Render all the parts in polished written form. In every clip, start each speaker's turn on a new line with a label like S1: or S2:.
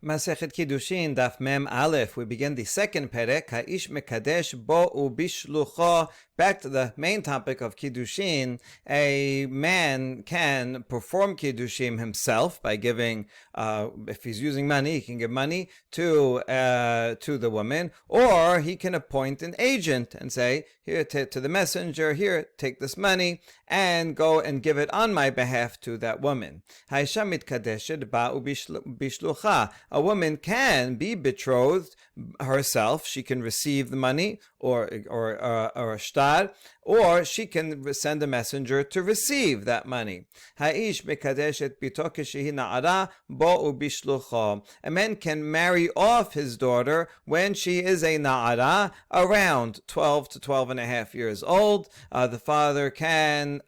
S1: Masechet Kiddushin, Daf Mem Aleph. We begin the second perek, Ha'ish Mekadesh Bo Ubishlucho. Back to the main topic of Kiddushin. A man can perform Kiddushin himself by giving, if he's using money, he can give money to the woman, or he can appoint an agent and say, here, to the messenger, here, take this money, and go and give it on my behalf to that woman. Ha'isha Mitkadeshet Ba Ubishlucha. A woman can be betrothed herself. She can receive the money or a shtar, or she can send a messenger to receive that money. Ha'ish mekadeshet bito keshehi na'ara bo ubishlucho. A man can marry off his daughter when she is a na'ara, around 12 to 12 and a half years old. The father can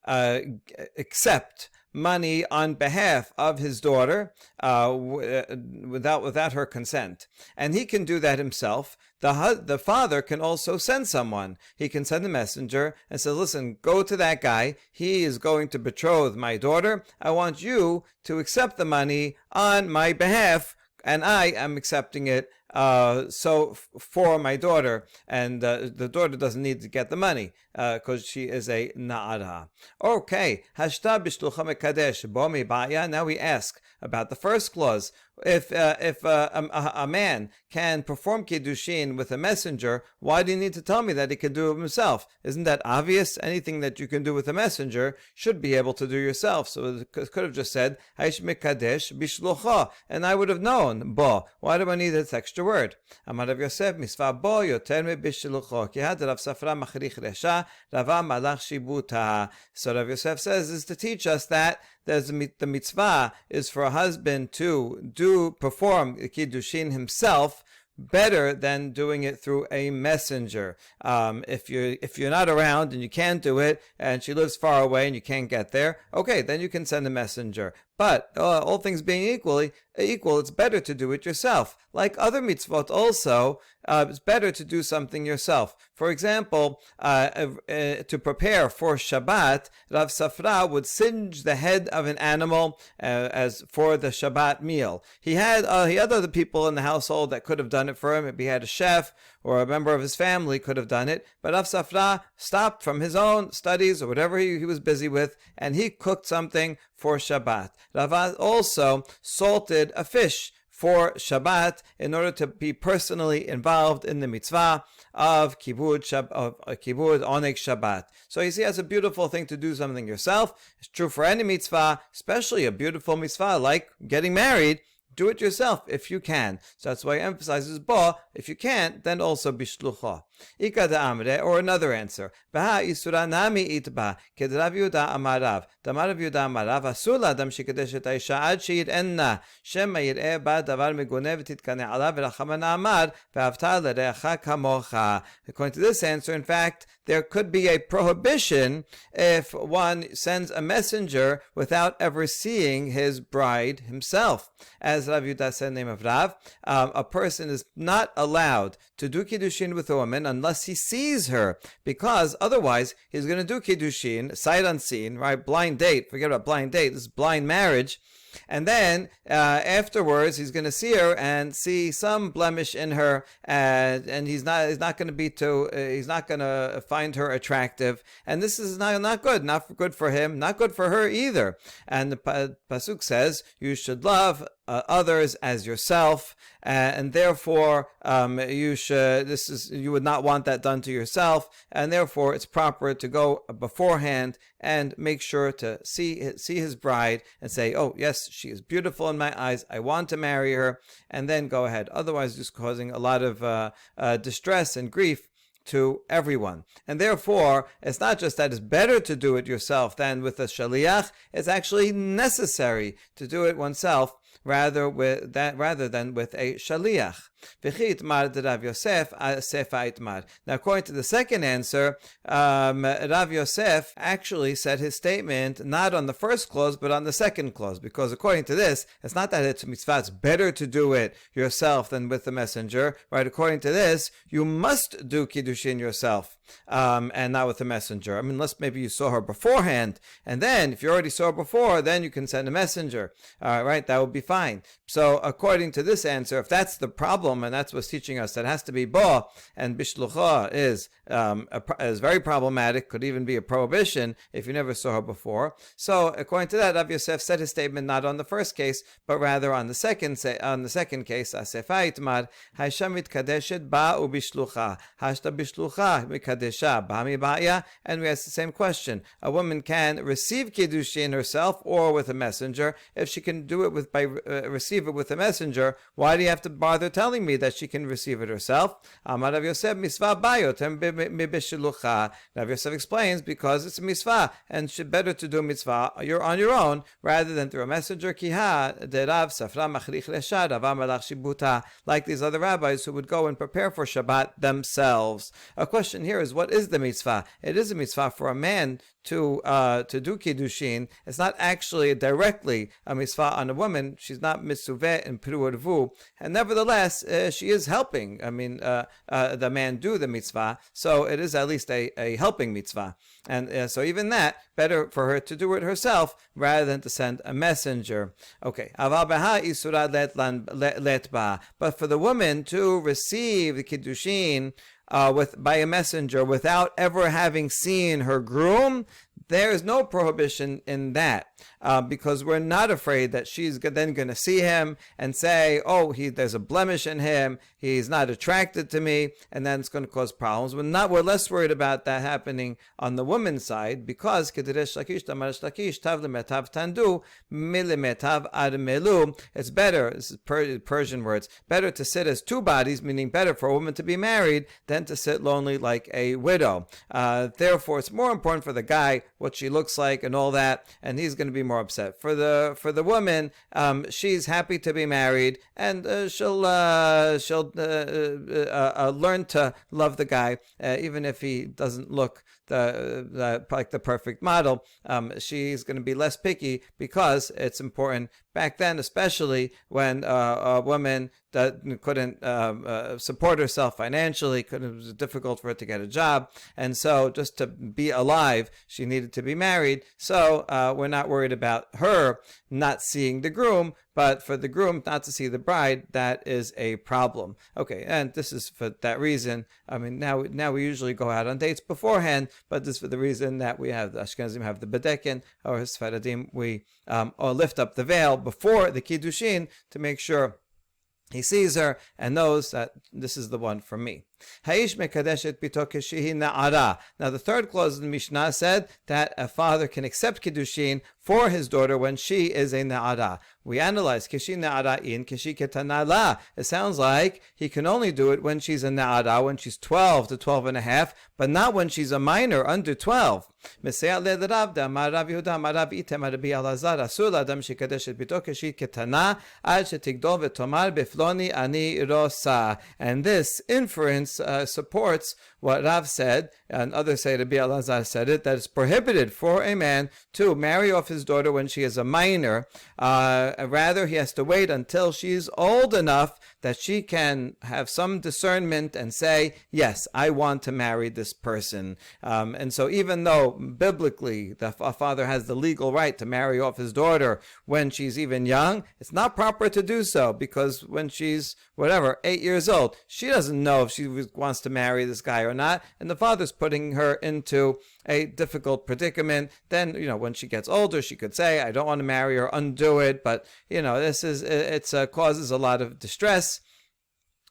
S1: accept money on behalf of his daughter without her consent, and he can do that himself. The father can also send someone. He can send a messenger and say, listen, go to that guy. He is going to betroth my daughter. I want you to accept the money on my behalf, and I am accepting it for my daughter, and the daughter doesn't need to get the money because she is a na'ara. Okay, hashta b'shlucha mekadesh bo mibaya. Now we ask about the first clause. If a man can perform Kiddushin with a messenger, why do you need to tell me that he can do it himself? Isn't that obvious? Anything that you can do with a messenger should be able to do yourself. So it could have just said, Haish mekadesh bishlucha, and I would have known, bo. Why do I need this extra word? Amar Rav Yosef, misva bo yoter me bishlucho, ki had Rav Safra machrich resha, rava malach shibuta. So Rav Yosef says is to teach us that the mitzvah is for a husband to perform Kiddushin himself better than doing it through a messenger. If you're not around and you can't do it, and she lives far away and you can't get there, okay, then you can send a messenger. But all things being equal, it's better to do it yourself. Like other mitzvot also, it's better to do something yourself. For example, to prepare for Shabbat, Rav Safra would singe the head of an animal as for the Shabbat meal. He had other people in the household that could have done it for him. If he had a chef or a member of his family could have done it, but Rav Safra stopped from his own studies or whatever he was busy with, and he cooked something for Shabbat. Rav also salted a fish for Shabbat in order to be personally involved in the mitzvah of kibud oneg Shabbat. So you see, it's a beautiful thing to do something yourself. It's true for any mitzvah, especially a beautiful mitzvah like getting married. Do it yourself if you can. So that's why he emphasizes bo. If you can't, then also bishlucha. Ika da amre, or another answer. Baha isura nami itba. Ked Rav Yehuda amarav. Damar Rav Yehuda amarav. Asula dam shikadesh et aisha ad she'ir enna. Shema yir'eh ba davar megune v'titkane alav v'rachamana amar. V'avta l'reacha kamocha. According to this answer, in fact, there could be a prohibition if one sends a messenger without ever seeing his bride himself. As Rav Yehuda said in the name of Rav, a person is not allowed to do Kiddushin with a woman unless he sees her, because otherwise he's going to do Kiddushin, sight unseen, right? Blind date, forget about blind date, this is blind marriage. And then afterwards, he's going to see her and see some blemish in her, and he's not going to find her attractive. And this is not good, not good for him, not good for her either. And the pasuk says you should love others as yourself, and therefore you would not want that done to yourself, and therefore it's proper to go beforehand and make sure to see his bride and say, oh yes, she is beautiful in my eyes, I want to marry her, and then go ahead. Otherwise, just causing a lot of distress and grief to everyone. And therefore, it's not just that it's better to do it yourself than with a shaliach, it's actually necessary to do it oneself rather than with a shaliach. Rav Yosef sefa itmar. Now, according to the second answer, Rav Yosef actually said his statement not on the first clause, but on the second clause, because according to this, it's not that it's mitzvah, it's better to do it yourself than with the messenger, right? According to this, you must do Kiddushin yourself, and not with the messenger. I mean, unless maybe you saw her beforehand, and then if you already saw her before, then you can send a messenger, right? That would be fine. So according to this answer, if that's the problem, and that's what's teaching us that it has to be bo, and bishlucha is very problematic, could even be a prohibition if you never saw her before. So according to that, Rav Yosef said his statement not on the first case, but rather on the second case. Asefa itmar haisha mitkadeshet ba ubishlucha hashta bishlucha mikadesha ba mi ba'ya. And we ask the same question: a woman can receive kiddushin herself or with a messenger. If she can do it receive it with a messenger, why do you have to bother telling me that she can receive it herself? Amar Rav Yosef misvah bayotem b'bishlucha. Rav Yosef explains because it's a mitzvah and it's better to do a mitzvah you're on your own rather than through a messenger. Kiha de Rav Safra machrich leshad Rav malach shibuta, like these other rabbis who would go and prepare for Shabbat themselves. A question here is, what is the mitzvah? It is a mitzvah for a man to do kiddushin. It's not actually directly a mitzvah on a woman. She's not mitzuveh in piru'urvu, and nevertheless she is helping. I mean, the man do the mitzvah, so it is at least a helping mitzvah. And so even that, better for her to do it herself rather than to send a messenger. Okay, but for the woman to receive the kiddushin by a messenger without ever having seen her groom, there is no prohibition in that, because we're not afraid that she's then going to see him and say, oh, there's a blemish in him, he's not attracted to me, and then it's going to cause problems. We're less worried about that happening on the woman's side, because it's better, this is Persian words, better to sit as two bodies, meaning better for a woman to be married than to sit lonely like a widow. Therefore, it's more important for the guy what she looks like and all that, and he's going to be more upset. For the woman, she's happy to be married, and she'll learn to love the guy, even if he doesn't look like the perfect model. She's going to be less picky because it's important back then, especially when a woman that couldn't support herself financially, it was difficult for her to get a job, and so just to be alive, she needed to be married. So we're not worried about her not seeing the groom, but for the groom not to see the bride, that is a problem. Okay, and this is for that reason. I mean, now we usually go out on dates beforehand, but this is for the reason that we have the Ashkenazim have the bedekin, or Sfaradim, we or lift up the veil before the kiddushin to make sure he sees her and knows that this is the one for me. Haish mekadeshet bito keshihi na'ara. Now the third clause in the Mishnah said that a father can accept kiddushin for his daughter when she is a na'ara. We analyze keshi na'ara in keshi ketana la. It sounds like he can only do it when she's a na'ara, when she's 12 to 12 and a half, but not when she's a minor under 12. Mesayat le'rav da'amar Rav Yehuda amar Rav Item Rabbi Elazar asur la'adam shekadeshet bito keshi ketana ad shetigdol v'tomar befloni ani rosa. And this inference supports what Rav said, and others say Rabbi Elazar said it, that it's prohibited for a man to marry off his daughter when she is a minor. Rather, he has to wait until she's old enough that she can have some discernment and say, yes, I want to marry this person. And so even though biblically a father has the legal right to marry off his daughter when she's even young, it's not proper to do so, because when she's 8 years old, she doesn't know if she wants to marry this guy or not, and the father's putting her into a difficult predicament. Then, when she gets older, she could say, I don't want to marry or undo it, but it causes a lot of distress.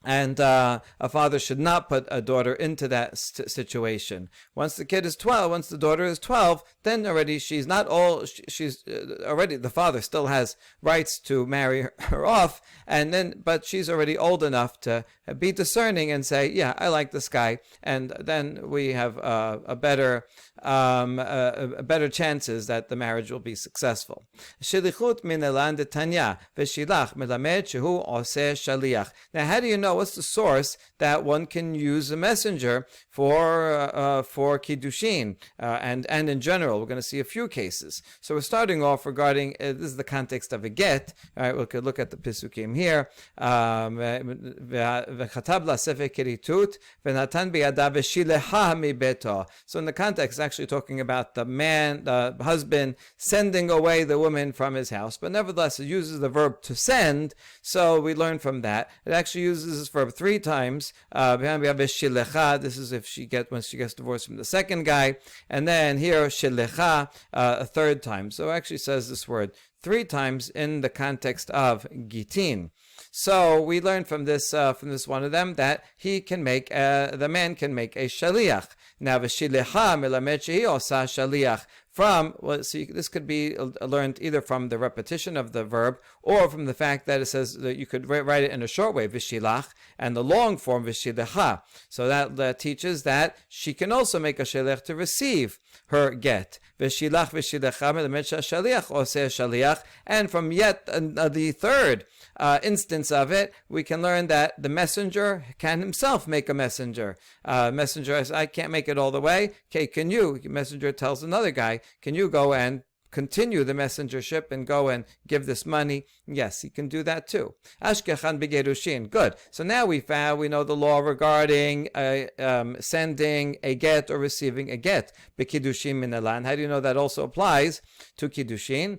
S1: And a father should not put a daughter into that situation. Once the daughter is 12, then already she's not all, she's already, the father still has rights to marry her off, but she's already old enough to be discerning and say, yeah, I like this guy. And then we have a better better chances that the marriage will be successful. Shilichut min elan detanya v'shilach melamed shehu oseh shaliach. Now, how do you know? What's the source that one can use a messenger for Kiddushin and in general? We're going to see a few cases. So we're starting off regarding this is the context of a get. All right, we could look at the pisukim here. V'chatab la'sefer kiritut v'natan biyadav v'shileha mibeto. So in the context, it's actually talking about the man, the husband, sending away the woman from his house. But nevertheless, it uses the verb to send. So we learn from that. It actually uses this verb 3 times. This is when she gets divorced from the second guy. And then here, shilecha, a 3rd time. So it actually says this word 3 times in the context of gitin. So we learn from this one of them that he can make the man can make a shaliach. Now v'shilecha melamed shehi osa shaliach. This could be learned either from the repetition of the verb or from the fact that it says that you could write it in a short way, v'shilach, and the long form, v'shilecha. So that teaches that she can also make a shaliach to receive her get. V'shilach v'shilecha melamed shaliach oseh shaliach. And from yet the 3rd instance of it, we can learn that the messenger can himself make a messenger. Messenger says, I can't make it all the way. Okay, can you? Messenger tells another guy, can you go and continue the messengership and go and give this money? Yes, he can do that too. Ashkechan begerushin. Good. So now we know the law regarding sending a get or receiving a get. Bekidushin minalan. How do you know that also applies to kiddushin?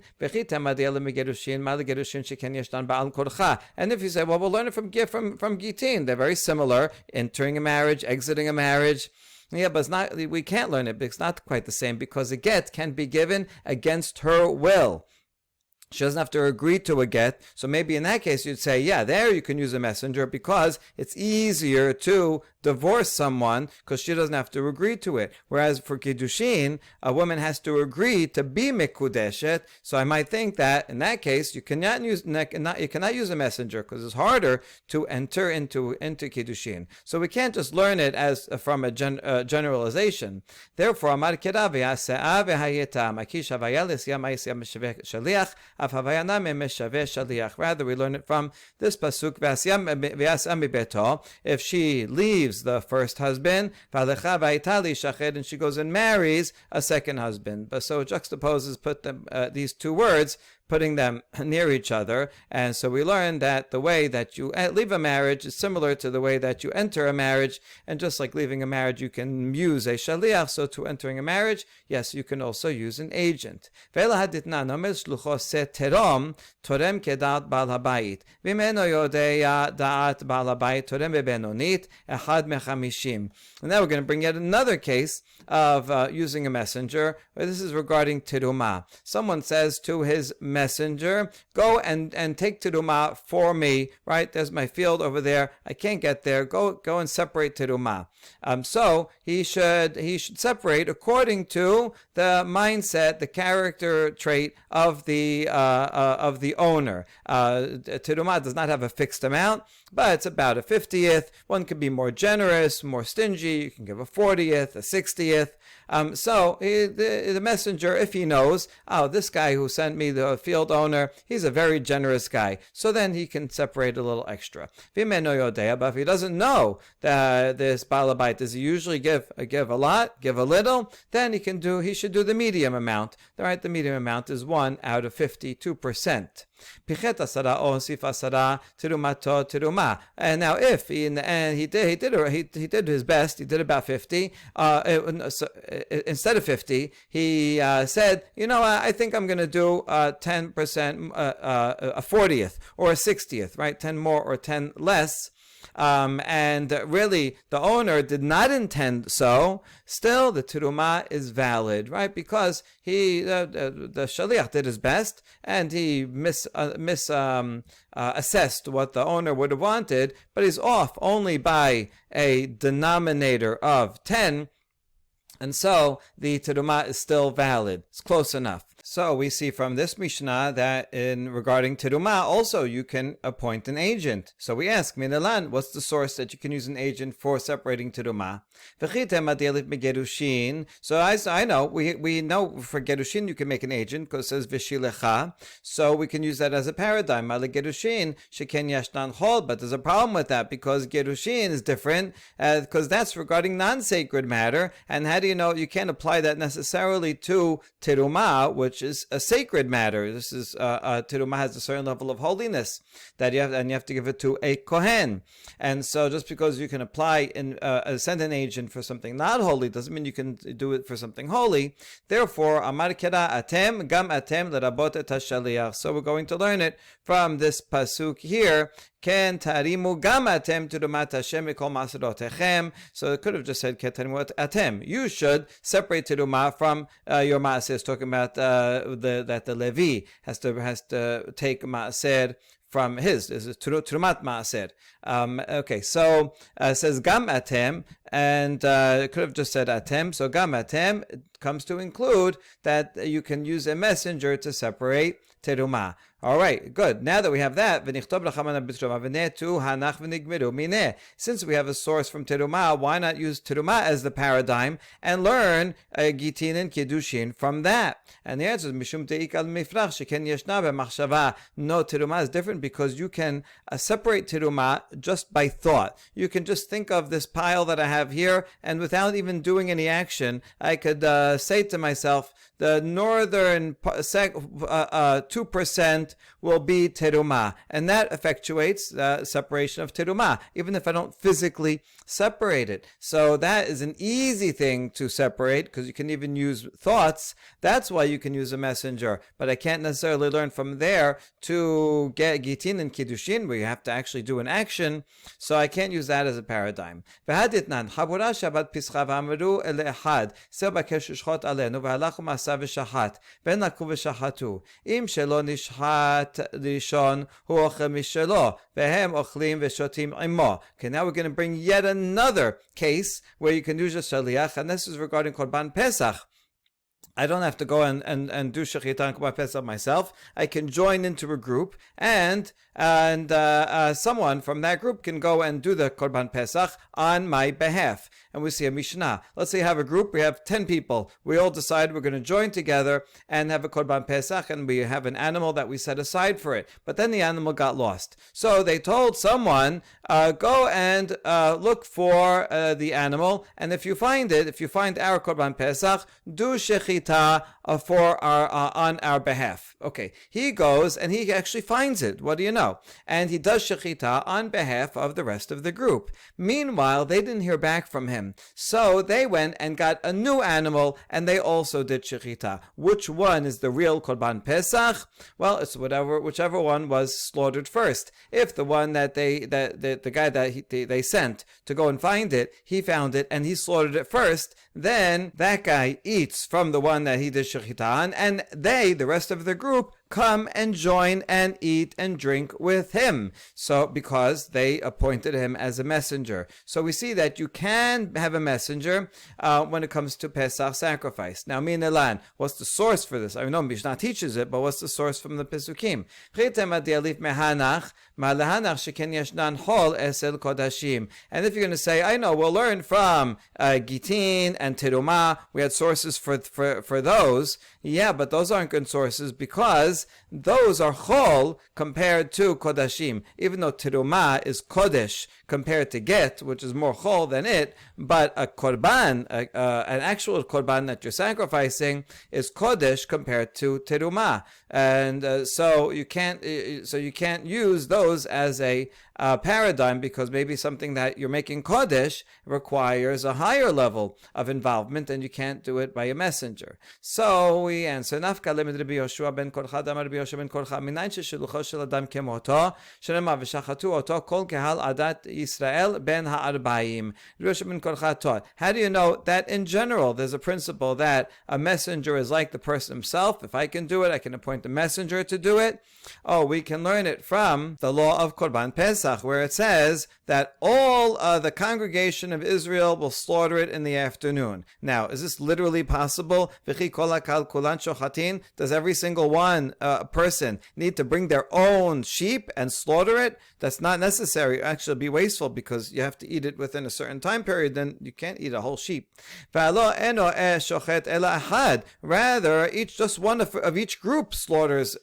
S1: And if you say, well, we'll learn it from gitin, they're very similar. Entering a marriage, exiting a marriage. Yeah, but it's not. We can't learn it. It's not quite the same because a get can be given against her will. She doesn't have to agree to a get. So maybe in that case you'd say, yeah, there you can use a messenger because it's easier to divorce someone because she doesn't have to agree to it. Whereas for Kiddushin, a woman has to agree to be mikudeshet. So I might think that in that case you cannot use a messenger because it's harder to enter into Kiddushin. So we can't just learn it as from a generalization. Therefore, Amar Kirav rather, we learn it from this pasuk. If she leaves the first husband, and she goes and marries a second husband. But so it juxtaposes, these 2 words, putting them near each other. And so we learn that the way that you leave a marriage is similar to the way that you enter a marriage. And just like leaving a marriage, you can use a shaliach. So to entering a marriage, yes, you can also use an agent. And now we're going to bring yet another case of using a messenger. This is regarding terumah. Someone says to his messenger, go and take terumah for me, right? There's my field over there. I can't get there. Go and separate terumah. So he should separate according to the mindset, the character trait of the owner. Terumah does not have a fixed amount, but it's about a 50th. One could be more generous, more stingy. You can give a 40th, a 60th. So the messenger, if he knows, this guy who sent me, the field owner, he's a very generous guy. So then he can separate a little extra. But if he doesn't know that this balabait, does he usually give a lot, give a little, then he should do the medium amount. Right? The medium amount is 1 out of 52%. And now if he, in the end, he did his best, he did about 50, instead of 50, he said, I think I'm going to do 10%, a 40th or a 60th, right? 10 more or 10 less. And really, the owner did not intend so. Still, the terumah is valid, right? Because the shaliach did his best, and he assessed what the owner would have wanted, but he's off only by a denominator of 10. And so the terumah is still valid. It's close enough. So we see from this Mishnah that in regarding Terumah, also you can appoint an agent. So we ask, Minalan, what's the source that you can use an agent for separating Terumah? So I know, we know for Gerushin you can make an agent because it says Vishilecha. So we can use that as a paradigm. Gerushin, Sheken Yashnan Chol, but there's a problem with that because Gerushin is different because that's regarding non-sacred matter. And how do you know? You can't apply that necessarily to Terumah, which is a sacred matter. This is Terumah has a certain level of holiness that you have to give it to a Kohen. And so just because you can apply and send an agent for something not holy doesn't mean you can do it for something holy. Therefore, Amar Kera Atem Gam Atem Lerabot Et HaShaliach. So we're going to learn it from this pasuk here. Ken tarimu gam atem terumat Hashem mikol maserotechem. So it could have just said ken tarimu atem. You should separate terumah from your maaser. It's talking about that the Levi has to take maaser from his. This is terumat maaser. Okay, so it says gam atem, and it could have just said atem. So gam atem comes to include that you can use a messenger to separate terumah. All right, good. Now that we have that, since we have a source from terumah, why not use terumah as the paradigm and learn gitin and kiddushin from that? And the answer is mishum teikal mifrach sheken yeshna b'machshava. No, terumah is different because you can separate terumah just by thought. You can just think of this pile that I have here, and without even doing any action, I could say to myself, the northern 2% will be terumah, and that effectuates the separation of terumah, even if I don't physically separate it. So that is an easy thing to separate because you can even use thoughts. That's why you can use a messenger, but I can't necessarily learn from there to get gitin and kiddushin where you have to actually do an action. So I can't use that as a paradigm. ושחט, בין לקחו ושחטו. אם שלא נשחט ראשון, הוא אוכל משלו, והם אוכלים ושותים עמו. Okay, now we're going to bring yet another case where you can use a shaliach, and this is regarding Korban Pesach. I don't have to go and do shechita and Korban Pesach myself. I can join into a group, and someone from that group can go and do the Korban Pesach on my behalf. And we see a Mishnah. Let's say you have a group, we have 10 people. We all decide we're going to join together and have a Korban Pesach, and we have an animal that we set aside for it. But then the animal got lost. So they told someone, go and look for the animal, and if you find our Korban Pesach, do shechita for on our behalf. Okay, he goes and he actually finds it. What do you know? And he does shechita on behalf of the rest of the group. Meanwhile, they didn't hear back from him, so they went and got a new animal, and they also did shechita. Which one is the real Korban Pesach? Well, it's whichever one was slaughtered first. If the one that the guy that they sent to go and find it, he found it and he slaughtered it first, then that guy eats from the one that he did shechita on, and the rest of the group, come and join and eat and drink with him. So because they appointed him as a messenger. So we see that you can have a messenger when it comes to Pesach sacrifice. Now, Minelan, what's the source for this? I know Mishnah teaches it, but what's the source from the Pesukim? And if you're going to say, I know, we'll learn from Gitin and Terumah, we had sources for those. Yeah, but those aren't good sources because those are chol compared to kodashim. Even though terumah is kodesh compared to get, which is more chol than it, but a korban, an actual korban that you're sacrificing, is kodesh compared to terumah, and so you can't use those as a paradigm because maybe something that you're making kodesh requires a higher level of involvement, and you can't do it by a messenger. So we answer nafka lemid Rabbi Yoshua ben Korcha אמר רבי יהושע בן קורחה, מניין ששלוחו של אדם כמותו, שנאמר ושחטו אותו כל קהל עדת ישראל בין הארבעים. Rabbi Yosha ben Korcha taught. How do you know that in general there's a principle that a messenger is like the person himself? If I can do it, I can appoint a messenger to do it. Oh, we can learn it from the law of Korban Pesach, where it says that all the congregation of Israel will slaughter it in the afternoon. Now, is this literally possible? Does every single one person need to bring their own sheep and slaughter it? That's not necessary. Actually, it'll be wasteful because you have to eat it within a certain time period. Then you can't eat a whole sheep. Rather, just one of each group slaughters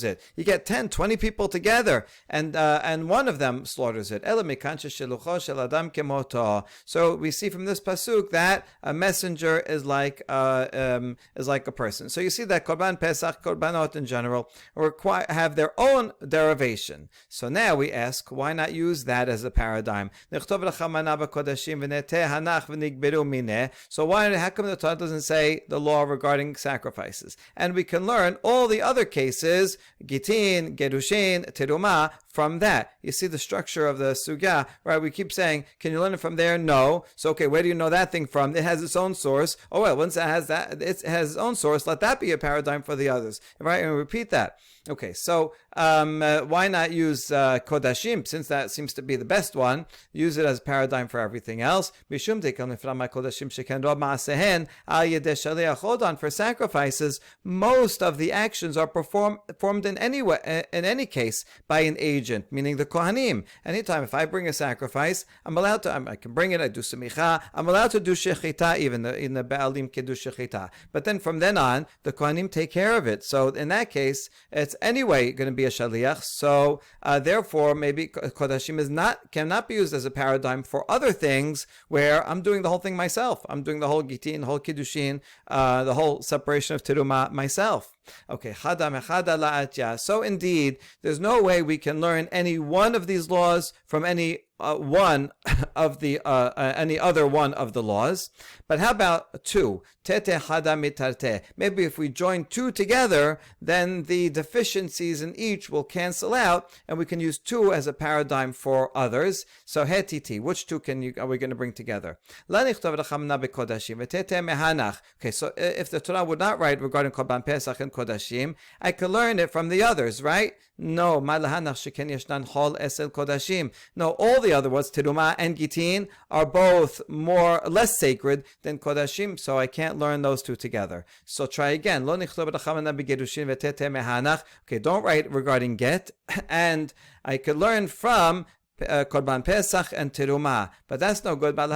S1: it. You get 10, 20 people together, and one of them slaughters it. So we see from this pasuk that a messenger is like a person. So you see that Korban Pesach, Korbanot in general, have their own derivation. So now we ask, why not use that as a paradigm? So how come the Torah doesn't say the law regarding sacrifices? And we can learn all the other cases, Gitin, Kiddushin, Terumah, from that. You see the structure of the sugya, right? We keep saying, can you learn it from there? No. So, okay, where do you know that thing from? It has its own source. Oh, well, once it has its own source, let that be a paradigm for the others, right? And repeat that. Okay, so why not use Kodashim, since that seems to be the best one? Use it as a paradigm for everything else. For sacrifices, most of the actions are performed in any case by an agent, meaning the Kohanim. Anytime if I bring a sacrifice, I'm allowed to. I can bring it. I do semicha. I'm allowed to do shechita, even in the Baalim Kiddush shechita. But then from then on, the Kohanim take care of it. So in that case, it's anyway going to be a shaliach. So therefore, maybe Kodashim cannot be used as a paradigm for other things where I'm doing the whole thing myself. I'm doing the whole Gitin, the whole Kiddushin, the whole separation of Terumah myself. Okay, so indeed, there's no way we can learn any one of these laws from any one of the any other one of the laws. But how about two? Tete hada mitarte. Maybe if we join two together, then the deficiencies in each will cancel out, and we can use two as a paradigm for others. So hetiti, which two are we going to bring together? Okay, so if the Torah would not write regarding Korban Pesach and Kodashim, I could learn it from the others, right? No, no, all the other ones, Terumah and Gitin, are both less sacred than Kodashim, so I can't learn those two together. So try again. Okay, don't write regarding get, and I could learn from Korban Pesach and Terumah, but that's no good. But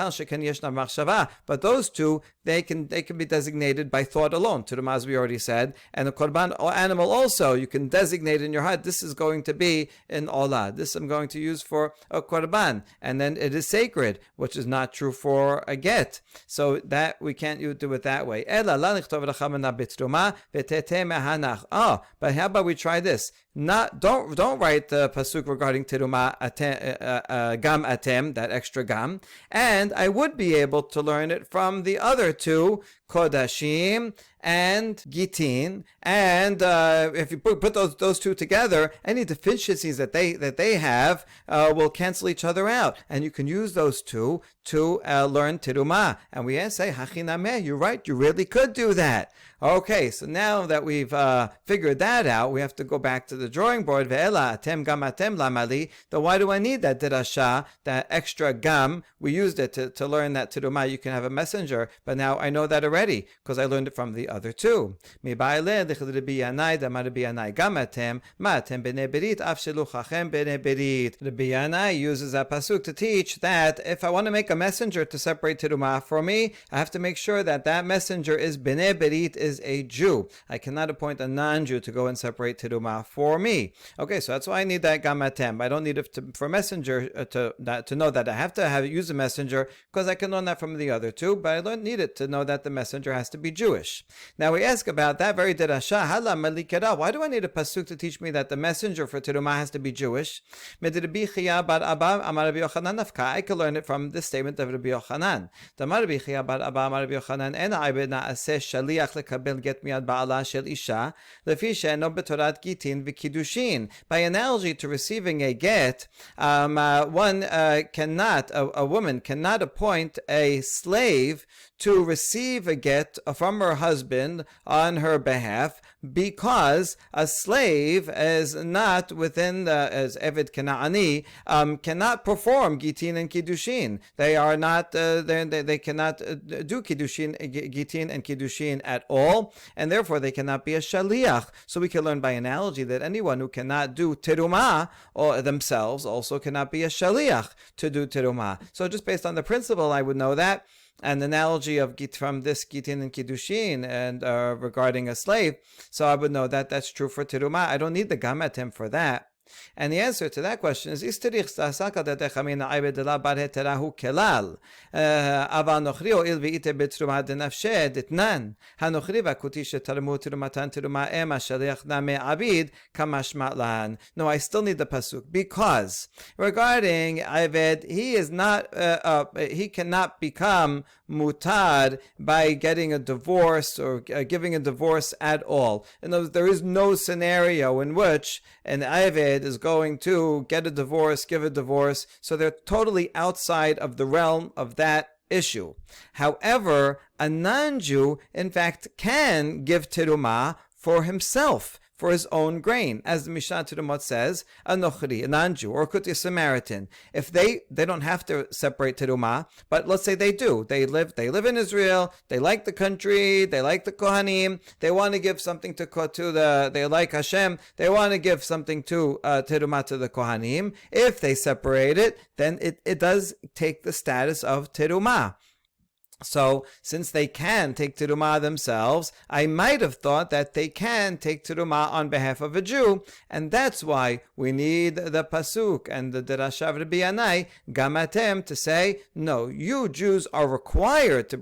S1: those two, they can be designated by thought alone. Terumah, as we already said, and the Korban animal also, you can designate in your heart, this is going to be an Olah. This I'm going to use for a Korban, and then it is sacred, which is not true for a get. So that we can't do it that way. But how about we try this? Don't write the pasuk regarding Terumah gam atem, that extra gam, and I would be able to learn it from the other two, Kodashim and Gitin, and if you put those two together, any deficiencies that they have will cancel each other out, and you can use those two to learn Terumah. And we say, Hachinameh, you're right, you really could do that. Okay, so now that we've figured that out, we have to go back to the drawing board. Ve'ela atem gam atem lamali. Then why do I need that dirasha, that extra gam? We used it to learn that Terumah you can have a messenger, but now I know that already because I learned it from the other two. Rabbi Yanai uses that pasuk to teach that if I want to make a messenger to separate Terumah for me, I have to make sure that messenger is Bnei Berit, is a Jew. I cannot appoint a non-Jew to go and separate Terumah for me. Okay, so that's why I need that gamatem. I don't need it for messenger to know that I have to use a messenger, because I can learn that from the other two, but I don't need it to know that the messenger has to be Jewish. Now we ask about that very derasha. Hala malikera. Why do I need a pasuk to teach me that the messenger for teruma has to be Jewish? I can learn it from the statement of Rabbi Yochanan. By analogy to receiving a get, a woman cannot appoint a slave to receive a get from her husband on her behalf, because a slave is not within as Eved Kana'ani, cannot perform Gitin and Kiddushin. They are not, they cannot do Kiddushin, Gitin and Kiddushin at all, and therefore they cannot be a Shaliach. So we can learn by analogy that anyone who cannot do Terumah or themselves also cannot be a Shaliach to do Terumah. So just based on the principle, I would know that. An analogy of from this Gitin and Kiddushin and regarding a slave, so I would know that that's true for Terumah. I don't need the Gamatem for that. And the answer to that question is Istirich Sasaka de Dechamina Ibedela Barheterahu Kelal Avanochri o Ilviite Betruma de Nafshe Ditnan Hanochri Vakutisha Tarmu Tirumatan Tiruma Ema Shaliach Name Abid Kamash Matlan. No, I still need the pasuk, because regarding Ived, he is not he cannot become mutad by getting a divorce or giving a divorce at all. In other words, there is no scenario in which an Ived is going to get a divorce, give a divorce, so they're totally outside of the realm of that issue. However, a non-Jew, in fact, can give terumah for himself, for his own grain. As the Mishnah Terumot says, a Nochri, a non-Jew, or Kuti Samaritan, if they don't have to separate terumah, but let's say they do. They live in Israel, they like the country, they like the Kohanim, they want to give something they like Hashem, they want to give something to terumah to the Kohanim. If they separate it, then it does take the status of terumah. So, since they can take terumah themselves, I might have thought that they can take terumah on behalf of a Jew, and that's why we need the pasuk and the derasha of Rabbi Yanai, Gamatem, to say, no, you Jews are required to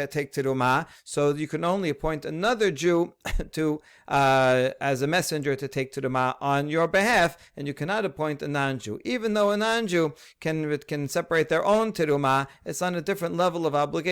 S1: take terumah, so you can only appoint another Jew to as a messenger to take terumah on your behalf, and you cannot appoint a non-Jew. Even though a non-Jew can separate their own terumah, it's on a different level of obligation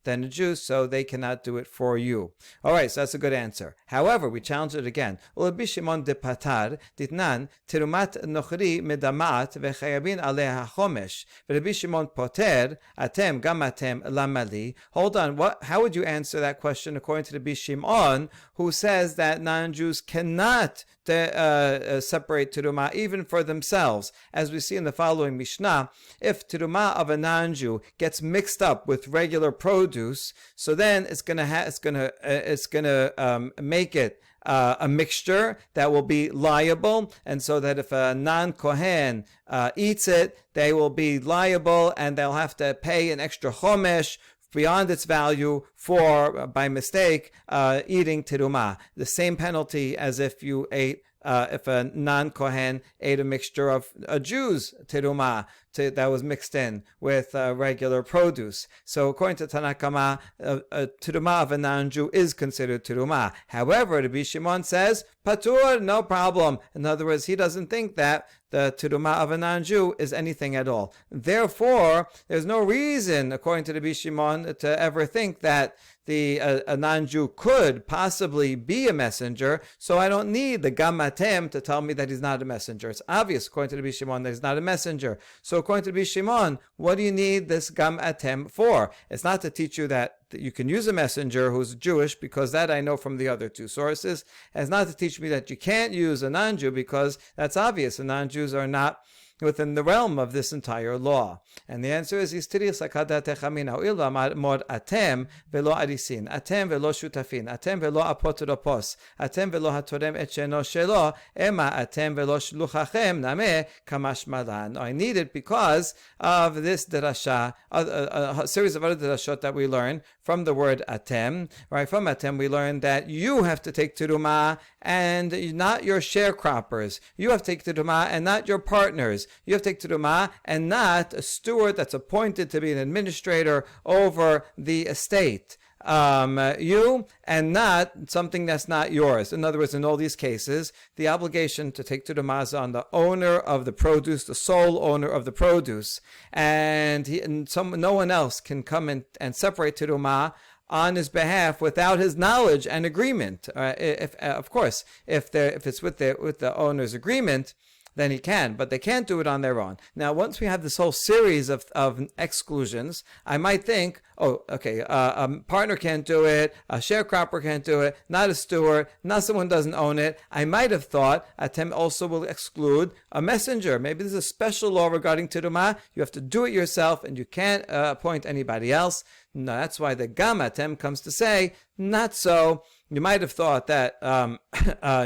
S1: than a Jew, so they cannot do it for you. All right, so that's a good answer. However, we challenge it again. Rabbi Shimon de Patar ditnan terumat nochri medamat vechayabin aleha chomesh. Rabbi Shimon poter atem gamatem lamali. Hold on, how would you answer that question according to Rabbi Shimon, who says that non-Jews cannot separate terumah even for themselves? As we see in the following Mishnah, if terumah of a non-Jew gets mixed up with regular produce, so then it's gonna make it a mixture that will be liable, and so that if a non-Kohen eats it, they will be liable, and they'll have to pay an extra chomesh beyond its value for, by mistake, eating terumah. The same penalty as if you ate, if a non-Kohen ate a mixture of a Jew's terumah that was mixed in with regular produce. So according to Tanakama, a terumah of a non-Jew is considered terumah. However, Rabbi Shimon says, patur, no problem. In other words, he doesn't think that the terumah of a non-Jew is anything at all. Therefore, there's no reason, according to Rabbi Shimon, to ever think that a non-Jew could possibly be a messenger, so I don't need the Gamatem to tell me that he's not a messenger. It's obvious, according to Rabbi Shimon, that he's not a messenger. So according to Rabbi Shimon, what do you need this Gamatem for? It's not to teach you that you can use a messenger who's Jewish, because that I know from the other two sources. It's not to teach me that you can't use a non-Jew, because that's obvious. The non-Jews are not within the realm of this entire law. And the answer is atem velo arisin, atem velo shutafin, atem velo apotropos, atem velo hatorem et sheno shelo, ema atem velo shluchachem name kamash malan. I need it because of this derasha, a series of other derashot that we learn from the word atem. Right, from atem we learn that you have to take terumah and not your sharecroppers. You have to take terumah and not your partners. You have to take terumah and not a steward that's appointed to be an administrator over the estate. you, and not something that's not yours. In other words, in all these cases, the obligation to take terumah is on the owner of the produce, the sole owner of the produce, and no one else can come and separate terumah on his behalf without his knowledge and agreement. Of course, if it's with the owner's agreement, then he can, but they can't do it on their own. Now, once we have this whole series of exclusions, I might think, oh, okay, a partner can't do it, a sharecropper can't do it, not a steward, not someone who doesn't own it. I might have thought Atem also will exclude a messenger. Maybe there's a special law regarding terumah. You have to do it yourself, and you can't appoint anybody else. No, that's why the Gam Atem comes to say, not so. You might have thought that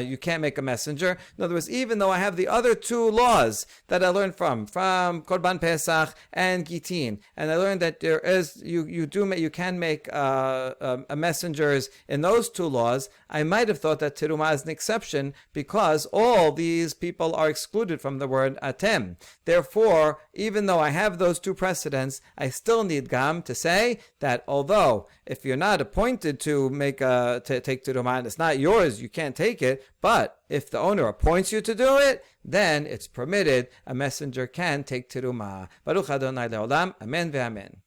S1: you can't make a messenger. In other words, even though I have the other two laws that I learned from Korban Pesach and Gitin, and I learned that there is you can make messengers in those two laws, I might have thought that terumah is an exception because all these people are excluded from the word atem. Therefore, even though I have those two precedents, I still need Gam to say that although if you're not appointed to take terumah and it's not yours, you can't take it, but if the owner appoints you to do it, then it's permitted. A messenger can take terumah. Baruch Adonai Le'olam. Amen ve'amen.